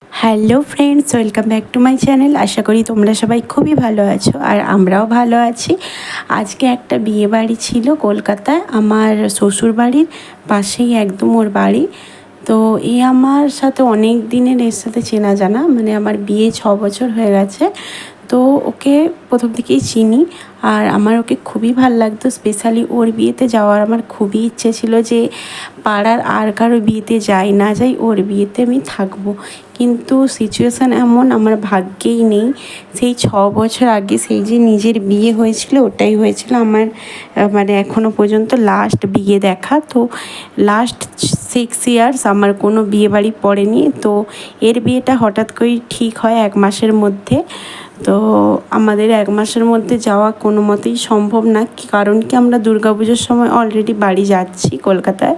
Hello friends, welcome back to my channel. আশা করি তোমরা সবাই খুবই ভালো আছো আর আমরাও ভালো আছি। আজকে একটা বিয়ে বাড়ি ছিল কলকাতায়, আমার শ্বশুর বাড়ির পাশেই একদম ওর বাড়ি। তো আমার সাথে অনেক দিনের এর সাথে চেনা জানা, মানে আমার বিয়ে 6 বছর হয়ে গেছে। তো ওকে প্রথম থেকেই চিনি আর আমার ওকে খুবই ভালো লাগতো। স্পেশালি ওর বিয়েতে যাওয়ার আমার খুবই ইচ্ছে ছিল যে পাড়ার আর কারো বিয়েতে যাই না যাই, ওর বিয়েতে আমি থাকবো। কিন্তু সিচুয়েশান এমন আমার ভাগ্যেই নেই। সেই 6 বছর আগে সেই যে নিজের বিয়ে হয়েছিল, ওটাই হয়েছিল আমার মানে এখনও পর্যন্ত লাস্ট বিয়ে দেখা। তো লাস্ট 6 ইয়ার্স আমার কোনো বিয়ে বাড়ি পড়েনি। তো এর বিয়েটা হঠাৎ করেই ঠিক হয় 1 মাসের মধ্যে। তো আমাদের 1 মাসের মধ্যে যাওয়া কোনো মতেই সম্ভব না, কারণ কি আমরা দুর্গাপুজোর সময় অলরেডি বাড়ি যাচ্ছি কলকাতায়।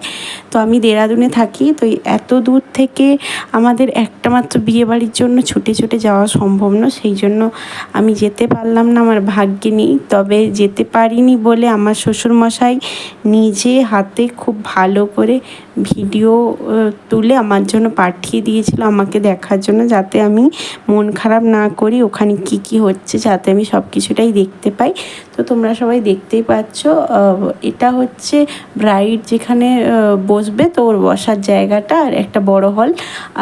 তো আমি দেরাদুনে থাকি, তো এত দূর থেকে আমাদের একটা মাত্র বিয়ে বাড়ির জন্য ছুটে ছুটে যাওয়া সম্ভব না, সেই জন্য আমি যেতে পারলাম না, আমার ভাগ্যে নেই। তবে যেতে পারিনি বলে আমার শ্বশুরমশাই নিজে হাতে খুব ভালো করে ভিডিও তুলে আমার জন্য পাঠিয়ে দিয়েছিল আমাকে দেখার জন্য, যাতে আমি মন খারাপ না করি, ওখানে কি কি হচ্ছে যাতে আমি সব কিছুটাই দেখতে পাই। তো তোমরা সবাই দেখতেই পাচ্ছ, এটা হচ্ছে ব্রাইড যেখানে বসবে, তো ওর বসার জায়গাটা আর একটা বড় হল।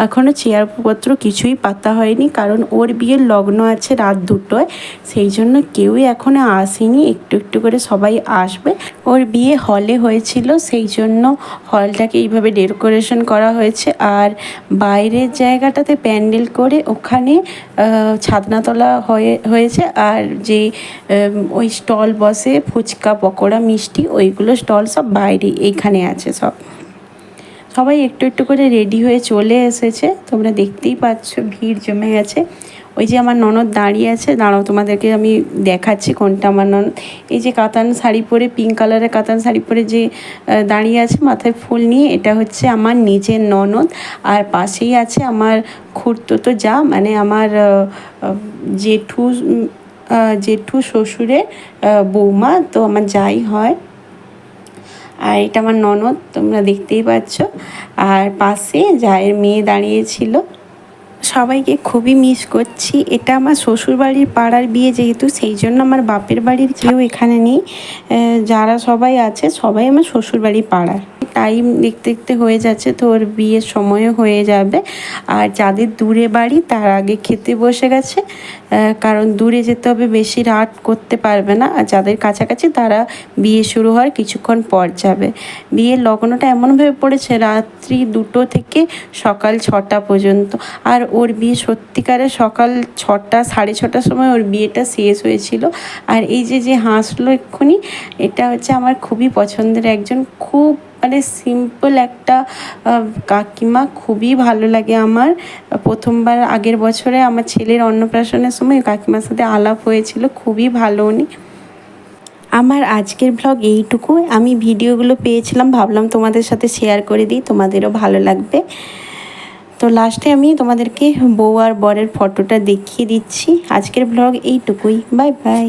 এখনও চেয়ারপত্র কিছুই পাতা হয়নি, কারণ ওর বিয়ের লগ্ন আছে রাত 2টোয়, সেই জন্য কেউই এখনও আসেনি। একটু একটু করে সবাই আসবে। ওর বিয়ে হলে হয়েছিল, সেই জন্য হলটাকে এইভাবে ডেকোরেশন করা হয়েছে। আর বাইরের জায়গাটাতে প্যান্ডেল করে ওখানে ছাদনাতলা হয়েছে। আর যে ওই স্টল বসে ফুচকা পকোড়া মিষ্টি, ওইগুলো স্টল সব বাইরে এইখানে আছে। সবাই একটু একটু করে রেডি হয়ে চলে এসেছে, তোমরা দেখতেই পাচ্ছ ভিড় জমে গেছে। ওই যে আমার ননদ দাঁড়িয়ে আছে, দাঁড়াও তোমাদেরকে আমি দেখাচ্ছি কোনটা আমার ননদ। এই যে কাতান শাড়ি পরে, পিঙ্ক কালারের কাতান শাড়ি পরে যে দাঁড়িয়ে আছে মাথায় ফুল নিয়ে, এটা হচ্ছে আমার নিজের ননদ। আর পাশেই আছে আমার খুড়তুতো যা, মানে আমার জেঠু শ্বশুরের বৌমা, তো আমার যাই হয়। আর এটা আমার ননদ, তোমরা দেখতেই পাচ্ছ। আর পাশে জায়ের মেয়ে দাঁড়িয়েছিল। সবাইকে খুবই মিস করছি। এটা আমার শ্বশুরবাড়ির পাড়ার বিয়ে, যেহেতু সেই জন্য আমার বাপের বাড়ির কেউ এখানে নেই। যারা সবাই আছে সবাই আমার শ্বশুরবাড়ির পাড়ার। টাইম দেখতে দেখতে হয়ে যাচ্ছে, তো ওর বিয়ের সময়ও হয়ে যাবে। আর যাদের দূরে বাড়ি তার আগে খেতে বসে গেছে, কারণ দূরে যেতে হবে, বেশি রাত করতে পারবে না। আর যাদের কাছাকাছি তারা বিয়ে শুরু হওয়ার কিছুক্ষণ পর যাবে। বিয়ের লগ্নটা এমনভাবে পড়েছে রাত্রি 2টো থেকে সকাল 6টা পর্যন্ত। আর ওর বিয়ে সত্যিকারের সকাল 6টা 6:30টার সময় ওর বিয়েটা শেষ হয়েছিল। আর এই যে হাসলো এক্ষুনি, এটা হচ্ছে আমার খুবই পছন্দের একজন, খুব মানে সিম্পল একটা কাকিমা, খুবই ভালো লাগে আমার। প্রথমবার আগের বছরে আমার ছেলের অন্নপ্রাশনের সময় কাকিমার সাথে আলাপ হয়েছিল, খুবই ভালো উনি। আমার আজকের ব্লগ এইটুকু। আমি ভিডিওগুলো পেয়েছিলাম, ভাবলাম তোমাদের সাথে শেয়ার করে দিই, তোমাদেরও ভালো লাগবে। তো লাস্টে আমি তোমাদেরকে বউ আর বরের ফটোটা দেখিয়ে দিচ্ছি। আজকের ব্লগ এইটুকুই, বাই বাই।